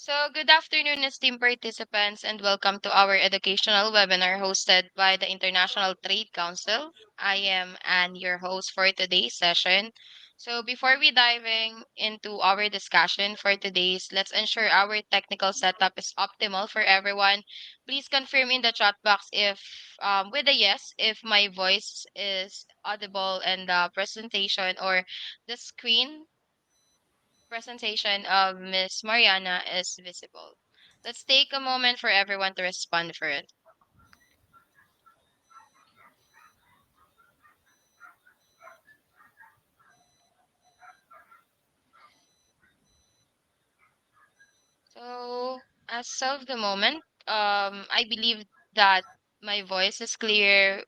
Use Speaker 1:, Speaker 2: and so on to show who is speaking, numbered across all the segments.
Speaker 1: So, good afternoon, esteemed participants, and welcome to our educational webinar hosted by the International Trade Council. I am Anne, your host for today's session. So, before we diving into our discussion for today's, let's ensure our technical setup is optimal for everyone. Please confirm in the chat box if, with a yes, if my voice is audible and the presentation or the screen presentation of Miss Mariana is visible. Let's take a moment for everyone to respond for it. So, as of the moment, I believe that my voice is clear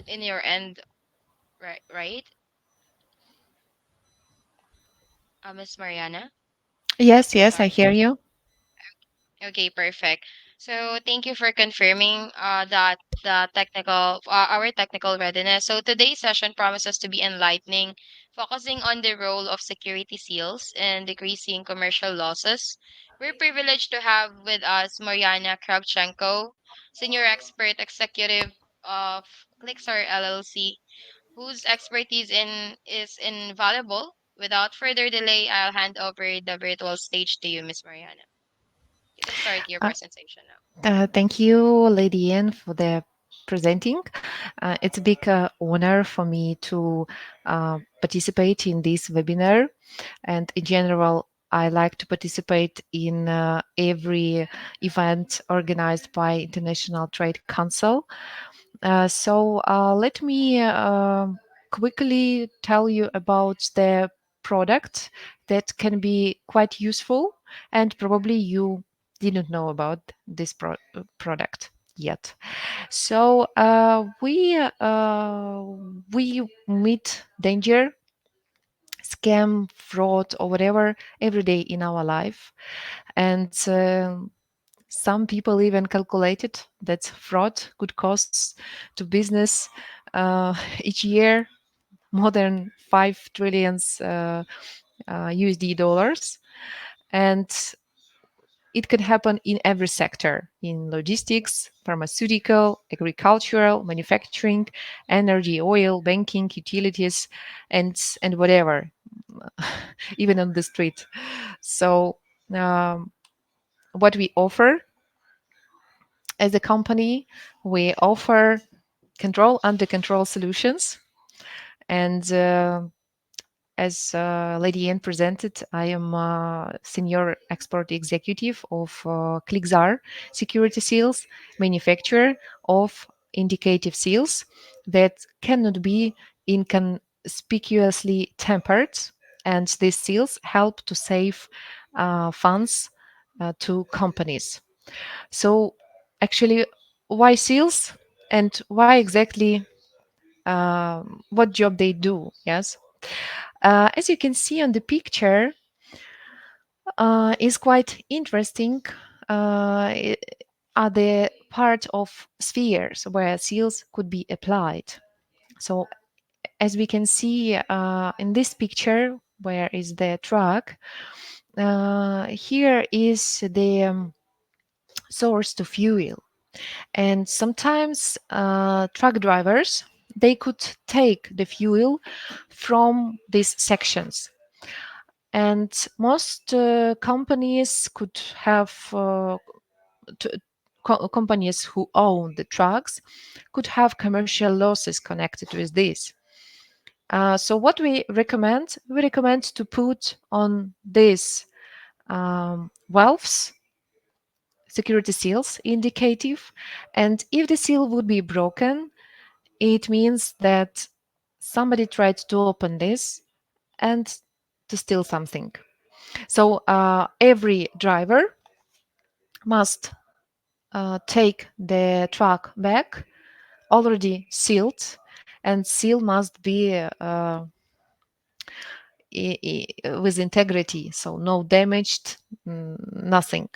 Speaker 1: in your end, right? Right, Miss Mariana.
Speaker 2: Yes,
Speaker 1: I'm
Speaker 2: yes, I
Speaker 1: sorry.
Speaker 2: hear you.
Speaker 1: Okay, perfect. So thank you for confirming that our technical readiness. So today's session promises to be enlightening, focusing on the role of security seals in decreasing commercial losses. We're privileged to have with us Mariana Kravchenko, Senior Expert Executive of Clixar LLC, whose expertise in is invaluable. Without further delay, I'll hand over the virtual stage to you, Miss Mariana. You can start your
Speaker 2: Uh,
Speaker 1: presentation now.
Speaker 2: Thank you, Lady Anne, for the presenting. It's a big honor for me to participate in this webinar. And in general, I like to participate in every event organized by International Trade Council. Let me quickly tell you about the product that can be quite useful, and probably you didn't know about this product yet. We meet danger, scam, fraud, or whatever every day in our life, and some people even calculated that fraud could cost to business each year more than 5 trillions USD dollars, and it can happen in every sector: in logistics, pharmaceutical, agricultural, manufacturing, energy, oil, banking, utilities, and whatever, even on the street. So, um, what we offer as a company, we offer control under control solutions. And as Lady Anne presented, I am a senior export executive of ClickZar Security Seals, manufacturer of indicative seals that cannot be inconspicuously tampered. And these seals help to save funds to companies. So, actually, why seals and why exactly what job they do? Yes. As you can see on the picture, is quite interesting. I- are the part of spheres where seals could be applied. So, as we can see in this picture, where is the truck? Here is the source to fuel, and sometimes truck drivers, they could take the fuel from these sections, and most companies could have t- companies who own the trucks could have commercial losses connected with this. So what we recommend to put on these valves security seals indicative, and if the seal would be broken, it means that somebody tried to open this and to steal something. So every driver must take the truck back already sealed, and seal must be with integrity, so no damaged, nothing.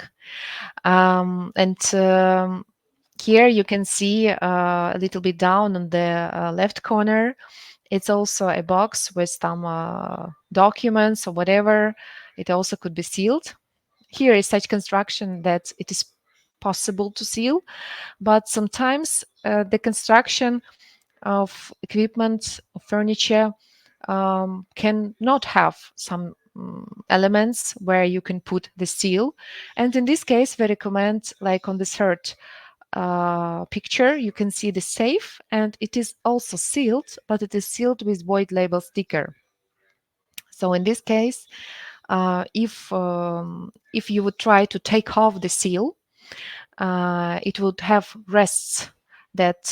Speaker 2: And here you can see a little bit down on the left corner, it's also a box with some documents or whatever. It also could be sealed. here is such construction that it is possible to seal, but sometimes the construction of equipment, of furniture, can not have some elements where you can put the seal. And in this case, we recommend, like on the third picture, you can see the safe, and it is also sealed, but it is sealed with void label sticker. So in this case, if you would try to take off the seal, it would have rests that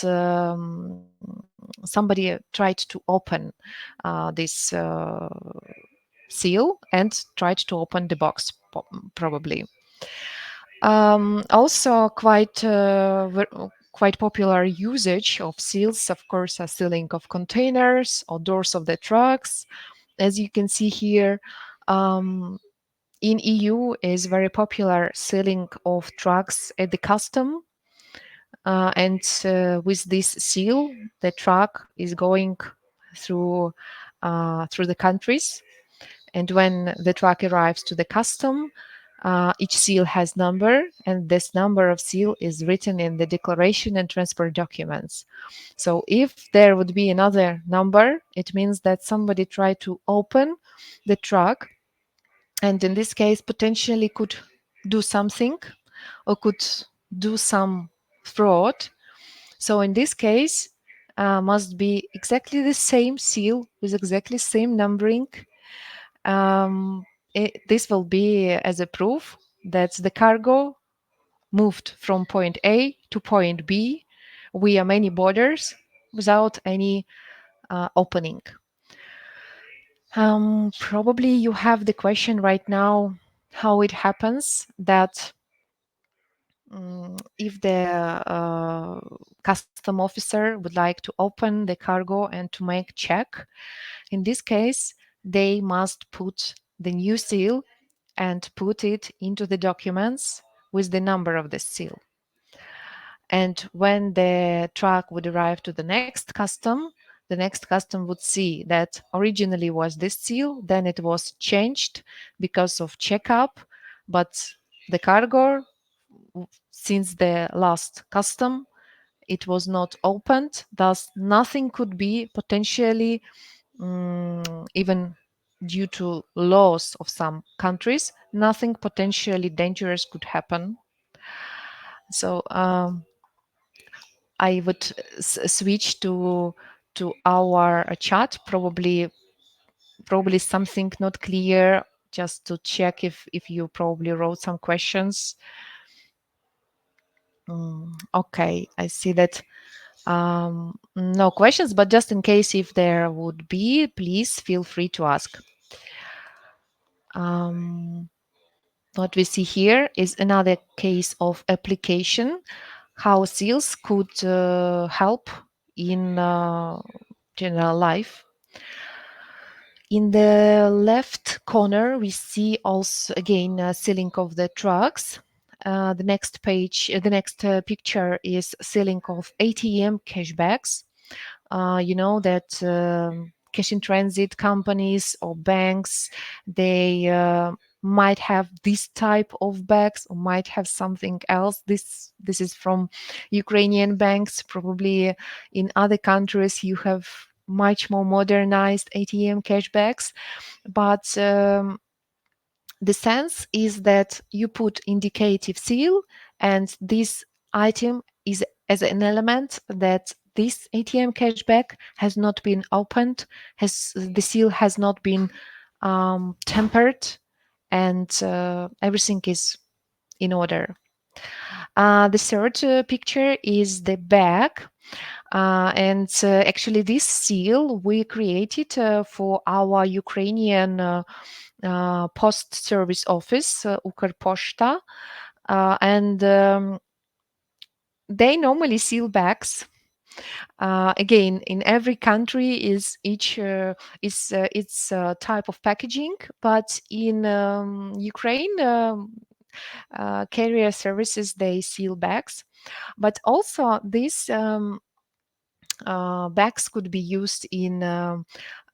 Speaker 2: somebody tried to open this seal and tried to open the box, probably. Also, quite popular usage of seals, of course, are sealing of containers or doors of the trucks. As you can see here, um, in EU is very popular sealing of trucks at the custom, and with this seal, the truck is going through through the countries. And when the truck arrives to the custom, each seal has number, and this number of seal is written in the declaration and transport documents. So if there would be another number, it means that somebody tried to open the truck, and in this case potentially could do something or could do some fraud. So in this case, must be exactly the same seal with exactly same numbering. um, this will be as a proof that the cargo moved from point A to point B via many borders without any opening. Probably you have the question right now how it happens that if the custom officer would like to open the cargo and to make check, in this case, they must put the new seal and put it into the documents with the number of the seal. And when the truck would arrive to the next custom would see that originally was this seal, then it was changed because of checkup, but the cargo, since the last custom, it was not opened, thus nothing could be potentially, even due to laws of some countries, nothing potentially dangerous could happen. So I would switch to our chat. Probably something not clear. Just to check if you probably wrote some questions. Okay, I see that no questions, but just in case if there would be, please feel free to ask. Um, what we see here is another case of application, how seals could help in general life. In the left corner, we see also again sealing of the trucks. The next picture is sealing of ATM cashbacks. You know that cash in transit companies or banks, they might have this type of bags or might have something else. This is from Ukrainian banks. Probably in other countries you have much more modernized ATM cashbacks, but the sense is that you put indicative seal, and this item is as an element that this ATM cashback has not been opened, has the seal has not been tempered, and everything is in order. The third picture is the bag. And actually, this seal we created for our Ukrainian post service office, Ukrposhta, and they normally seal bags. Again, in every country is each is its type of packaging, but in Ukraine, carrier services they seal bags. But also this Bags could be used in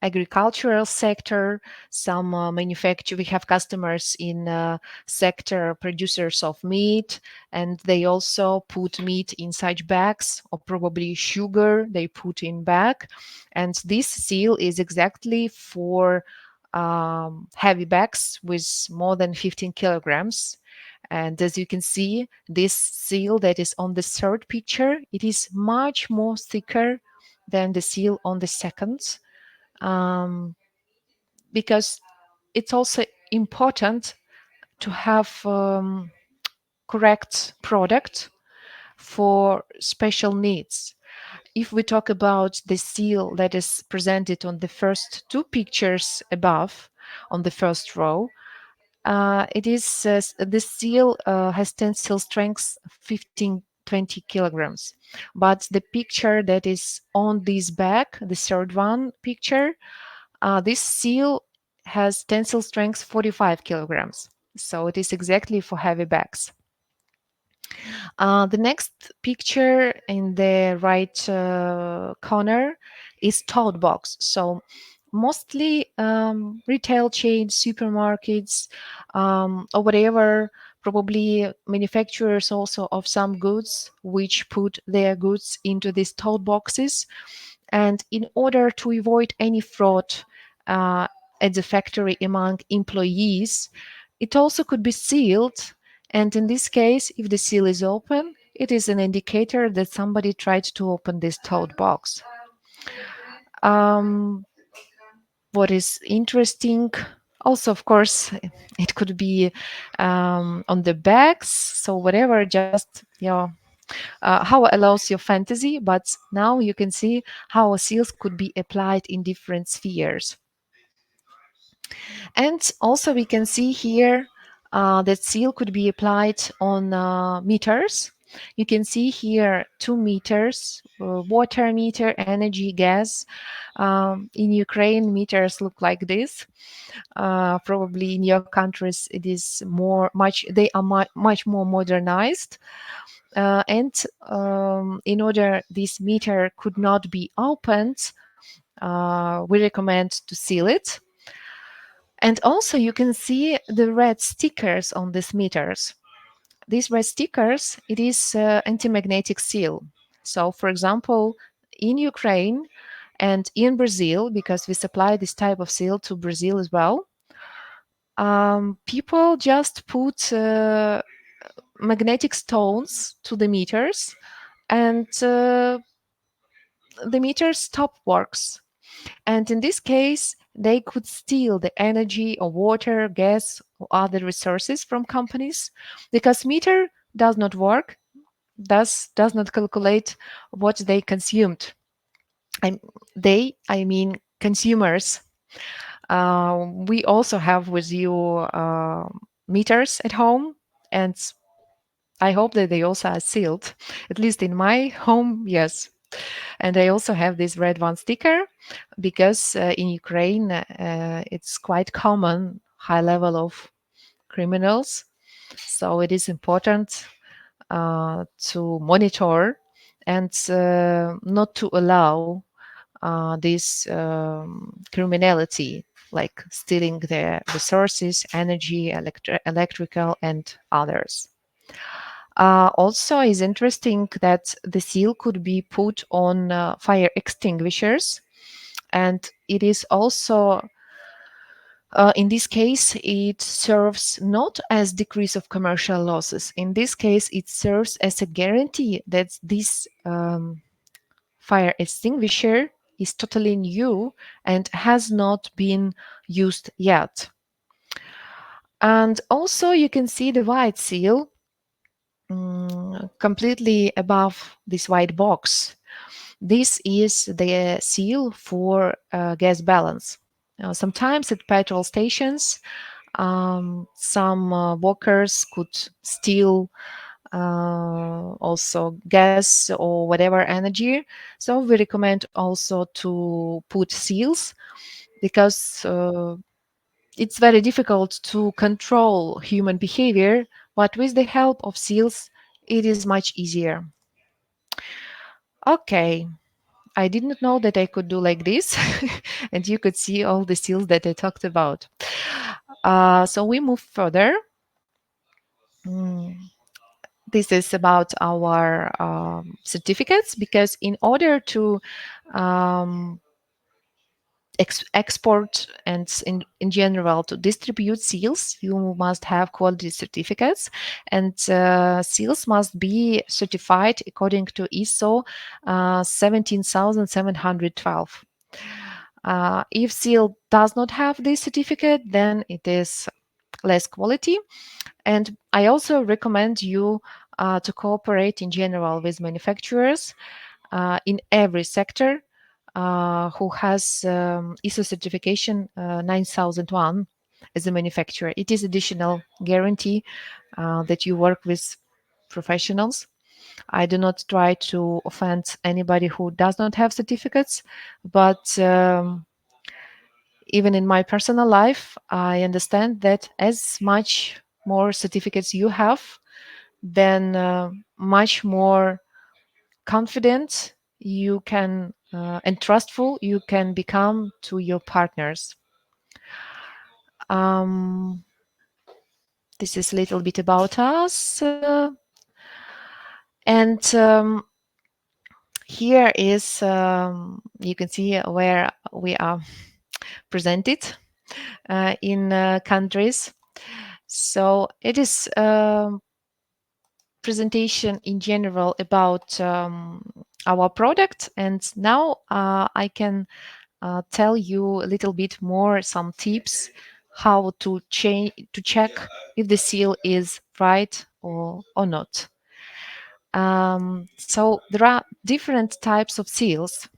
Speaker 2: agricultural sector. Some manufacture. We have customers in sector producers of meat, and they also put meat inside bags, or probably sugar they put in bag. And this seal is exactly for heavy bags with more than 15 kilograms. And as you can see, this seal that is on the third picture, it is much more thicker than the seal on the second, um, because it's also important to have correct product for special needs. If we talk about the seal that is presented on the first two pictures above, on the first row, it is this seal has tensile strength 15 20 kilograms, but the picture that is on this bag, the third one picture, this seal has tensile strength 45 kilograms, so it is exactly for heavy bags. The next picture in the right corner is tote box. So mostly retail chains, supermarkets, or whatever, probably manufacturers also of some goods, which put their goods into these tote boxes. And in order to avoid any fraud uh, at the factory among employees, it also could be sealed. And in this case, if the seal is open, it is an indicator that somebody tried to open this tote box. Um, what is interesting, also, of course, it could be on the bags. So whatever, just how allows your fantasy. But now you can see how seals could be applied in different spheres. And also we can see here that seal could be applied on meters. You can see here 2 meters, water meter, energy, gas. In Ukraine, meters look like this. Probably in your countries, it is more much. They are much more modernized. And in order this meter could not be opened, we recommend to seal it. And also you can see the red stickers on these meters. These red stickers, it is anti-magnetic seal. So for example, in Ukraine and in Brazil, because we supply this type of seal to Brazil as well, people just put magnetic stones to the meters, and the meter stop works. And in this case, they could steal the energy or water, gas, or other resources from companies, because meter does not work, does not calculate what they consumed. I, I mean consumers. We also have with you meters at home, and I hope that they also are sealed. At least in my home, yes. And I also have this red one sticker because in Ukraine it's quite common high level of criminals. So it is important to monitor and not to allow this criminality, like stealing their resources, energy, electrical, and others. Also, is interesting that the seal could be put on fire extinguishers, and it is also in this case it serves not as decrease of commercial losses. In this case, it serves as a guarantee that this fire extinguisher is totally new and has not been used yet. And also, you can see the white seal completely above this white box. This is the seal for gas balance. Sometimes at petrol stations, some workers could steal also gas or whatever energy. So we recommend also to put seals, because it's very difficult to control human behavior, but with the help of seals, it is much easier. Okay, I did not know that I could do like this, and you could see all the seals that I talked about. So we move further. Mm, This is about our certificates, because in order to um, export and in general to distribute seals, you must have quality certificates, and seals must be certified according to ISO 17712. If seal does not have this certificate, then it is less quality. And I also recommend you to cooperate in general with manufacturers in every sector who has ISO certification 9001 as a manufacturer. It is additional guarantee that you work with professionals. I do not try to offend anybody who does not have certificates, but even in my personal life, I understand that as much more certificates you have, then much more confident you can and trustful you can become to your partners. Um, this is a little bit about us. And here is, you can see where we are presented in countries. So it is presentation in general about our product. And now I can tell you a little bit more some tips how to change to check if the seal is right or not. So there are different types of seals.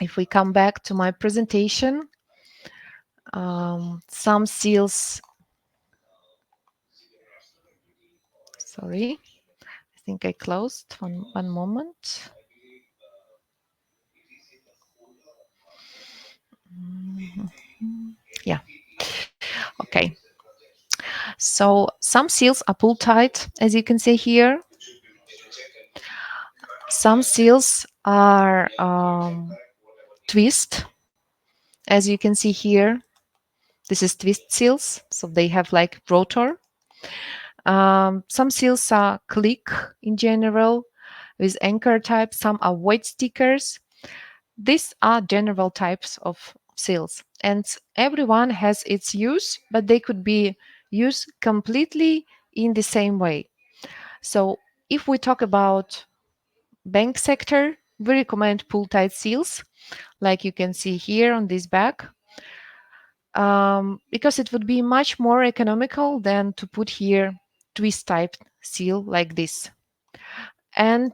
Speaker 2: If we come back to my presentation, some seals, sorry, I think I closed one moment. Yeah, okay. So some seals are pull tight, as you can see here. Some seals are twist, as you can see here. This is twist seals, so they have like rotor. Some seals are click in general with anchor type. Some are white stickers. These are general types of seals, and everyone has its use, but they could be used completely in the same way. So if we talk about bank sector, we recommend pull tight seals, like you can see here on this bag, because it would be much more economical than to put here twist type seal like this. And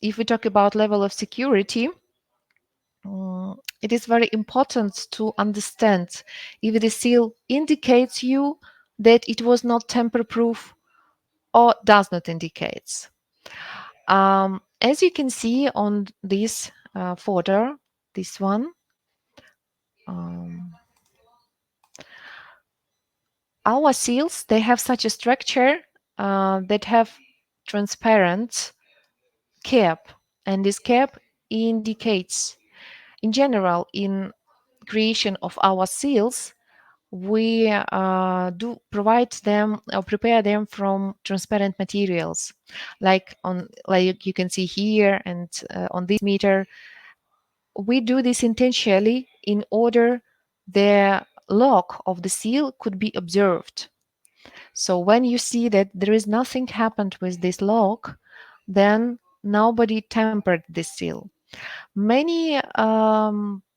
Speaker 2: if we talk about level of security, it is very important to understand if the seal indicates you that it was not tamper proof or does not indicate. As you can see on this photo, this one, um, our seals, they have such a structure that have transparent cap, and this cap indicates, in general, in creation of our seals, we do provide them or prepare them from transparent materials, like you can see here and on this meter. We do this intentionally in order the lock of the seal could be observed. So when you see that there is nothing happened with this lock, then nobody tampered this seal. Many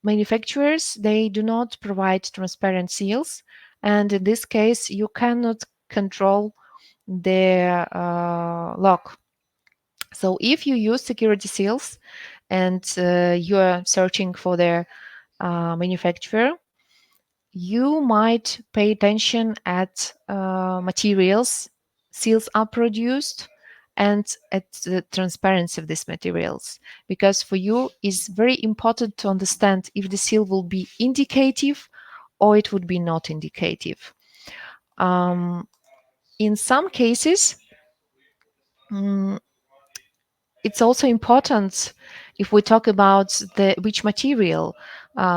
Speaker 2: manufacturers, they do not provide transparent seals, and in this case you cannot control the lock. So if you use security seals and you are searching for their manufacturer, you might pay attention at materials seals are produced and at the transparency of these materials, because for you it's very important to understand if the seal will be indicative or it would be not indicative. um, in some cases, mm, it's also important if we talk about the which material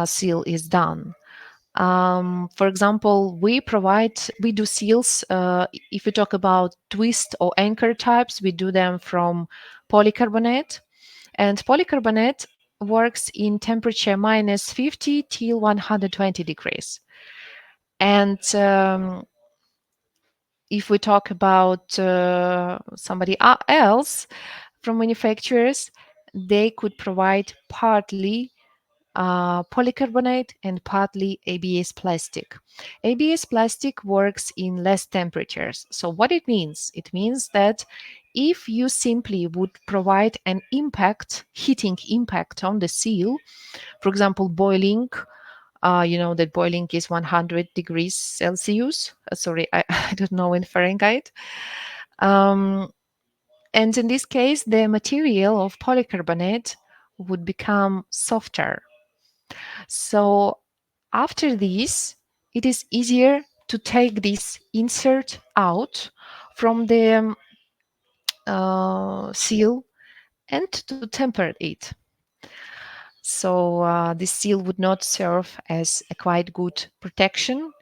Speaker 2: seal is done, for example, we do seals. If we talk about twist or anchor types, we do them from polycarbonate. And polycarbonate works in temperature minus 50 till 120 degrees. And if we talk about somebody else from manufacturers, they could provide partly polycarbonate and partly ABS plastic. ABS plastic works in less temperatures. So, what it means? It means that if you simply would provide an impact, heating impact on the seal, for example, boiling, you know that boiling is 100 degrees Celsius. Sorry, I don't know in Fahrenheit. Um, and in this case, the material of polycarbonate would become softer. So after this, it is easier to take this insert out from the seal and to temper it. So this seal would not serve as a quite good protection.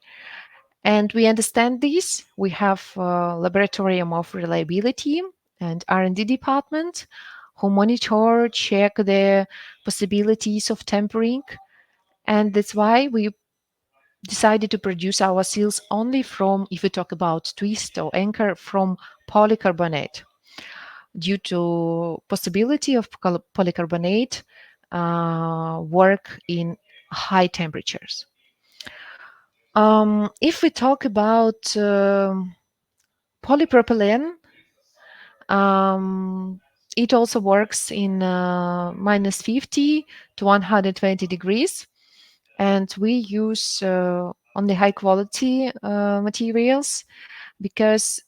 Speaker 2: And we understand this. We have a laboratorium of reliability and R&D department who monitor, check the possibilities of tempering. And that's why we decided to produce our seals only from, if we talk about twist or anchor, from polycarbonate due to possibility of polycarbonate work in high temperatures. If we talk about polypropylene, um, it also works in minus 50 to 120 degrees, and we use only high quality materials because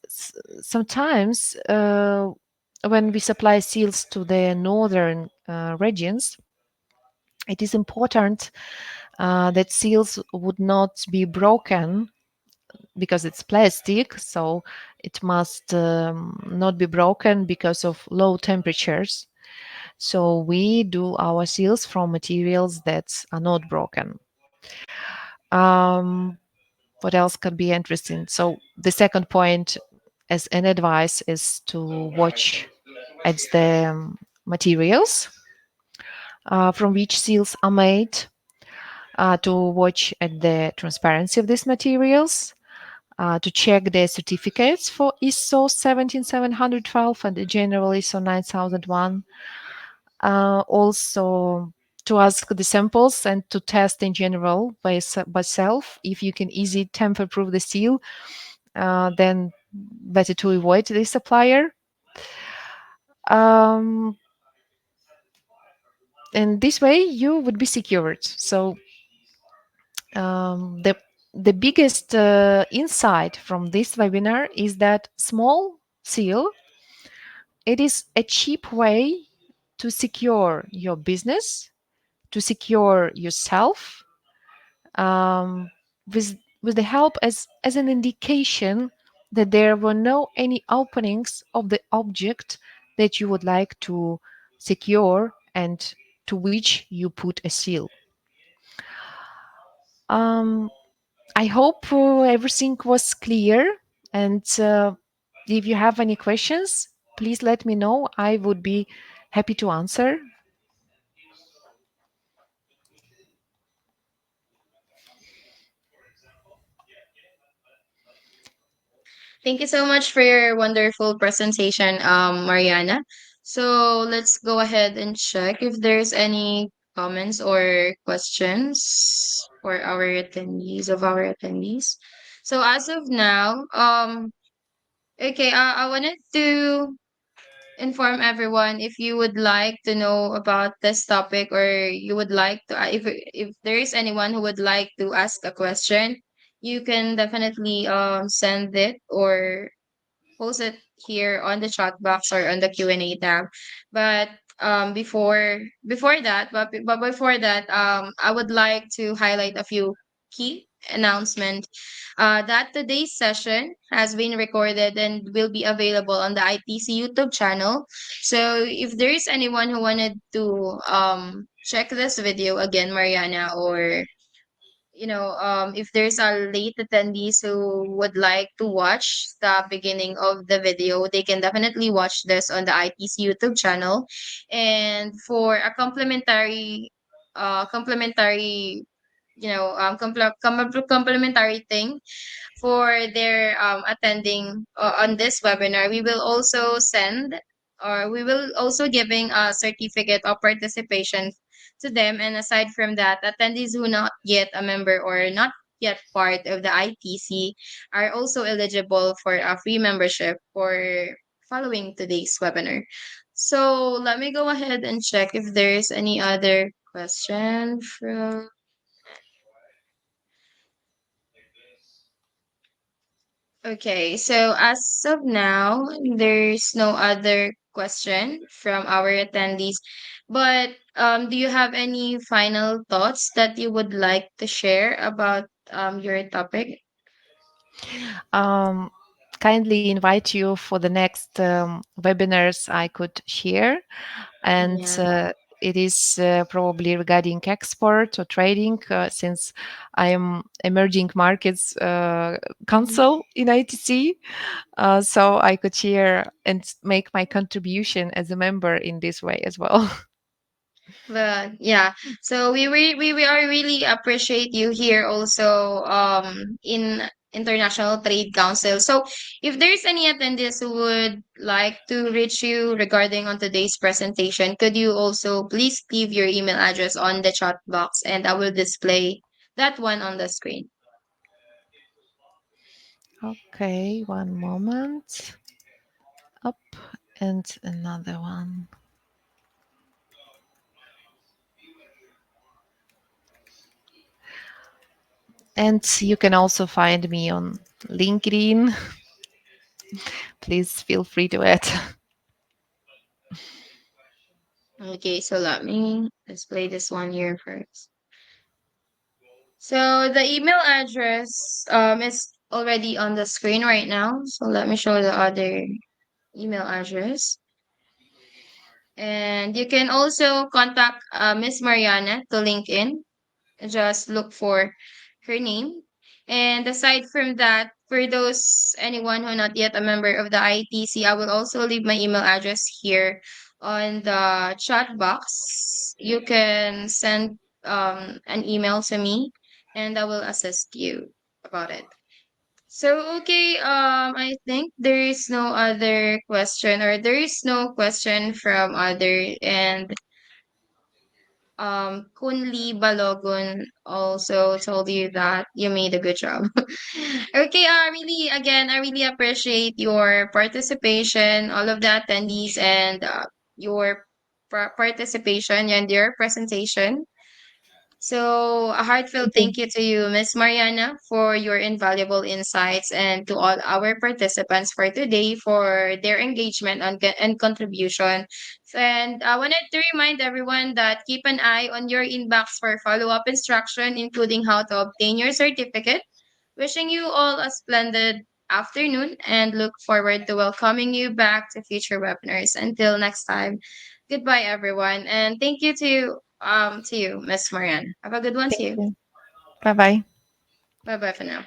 Speaker 2: sometimes when we supply seals to the northern regions, it is important that seals would not be broken because it's plastic, so it must not be broken because of low temperatures. So we do our seals from materials that are not broken. Um, what else could be interesting? So the second point, as an advice, is to watch at the materials from which seals are made, to watch at the transparency of these materials, to check the certificates for ISO 17712 and the general ISO 9001. Also, to ask the samples and to test in general by self. If you can easy tamper proof the seal, then better to avoid the supplier. Um, and this way you would be secured. So um, the the biggest insight from this webinar is that small seal, it is a cheap way to secure your business, to secure yourself, um, with the help as an indication that there were no any openings of the object that you would like to secure and to which you put a seal. Um, I hope everything was clear. And if you have any questions, please let me know. I would be happy to answer.
Speaker 1: Thank you so much for your wonderful presentation, Mariana. So let's go ahead and check if there's any comments or questions for our attendees. So as of now, okay, I wanted to inform everyone if you would like to know about this topic or you would like to if there is anyone who would like to ask a question, you can definitely send it or post it here on the chat box or on the Q&A tab. But before that, but before that, I would like to highlight a few key announcement that today's session has been recorded and will be available on the ITC YouTube channel. So if there is anyone who wanted to check this video again, Mariana, or if there's a late attendees who would like to watch the beginning of the video, they can definitely watch this on the ITC YouTube channel. And for a complimentary, complimentary thing for their attending on this webinar, we will also giving a certificate of participation to them. And aside from that, attendees who not yet a member or not yet part of the ITC are also eligible for a free membership for following today's webinar. So let me go ahead and check if there's any other question from. Okay, so as of now, there's no other question from our attendees. But do you have any final thoughts that you would like to share about your topic?
Speaker 2: Um, Kindly invite you for the next webinars I could share, and
Speaker 1: Yeah.
Speaker 2: it is probably regarding export or trading, since I am emerging markets
Speaker 1: Mhm.
Speaker 2: council in ITC, so I could share and make my contribution as a member in this way as well.
Speaker 1: But yeah, so we are really appreciate you here also in International Trade Council. So if there's any attendees who would like to reach you regarding on today's presentation, could you also please leave your email address on the chat box and I will display that one on the screen.
Speaker 2: Okay, one moment. Up and another one. And you can also find me on LinkedIn. Please feel free to add.
Speaker 1: Okay, so let me display this one here first. So the email address is already on the screen right now. So let me show the other email address. And you can also contact Miss Mariana to LinkedIn. Just look for her name. And aside from that, for those anyone who not yet a member of the ITC, I will also leave my email address here on the chat box. You can send an email to me and I will assist you about it. So okay, I think there is no other question or there is no question from other. And Kunli Balogun also told you that you made a good job. Okay, I really appreciate your participation, all of the attendees, and your participation and your presentation. So, a heartfelt
Speaker 2: Thank you.
Speaker 1: thank you to you, Miss Mariana, for your invaluable insights, and to all our participants for today for their engagement and contribution. And I wanted to remind everyone that keep an eye on your inbox for follow-up instruction, including how to obtain your certificate. Wishing you all a splendid afternoon and look forward to welcoming you back to future webinars. Until next time, goodbye, everyone, and thank you to you, Miss Marianne. Have a good one to
Speaker 2: Thank
Speaker 1: you.
Speaker 2: you. Bye bye.
Speaker 1: Bye bye for now.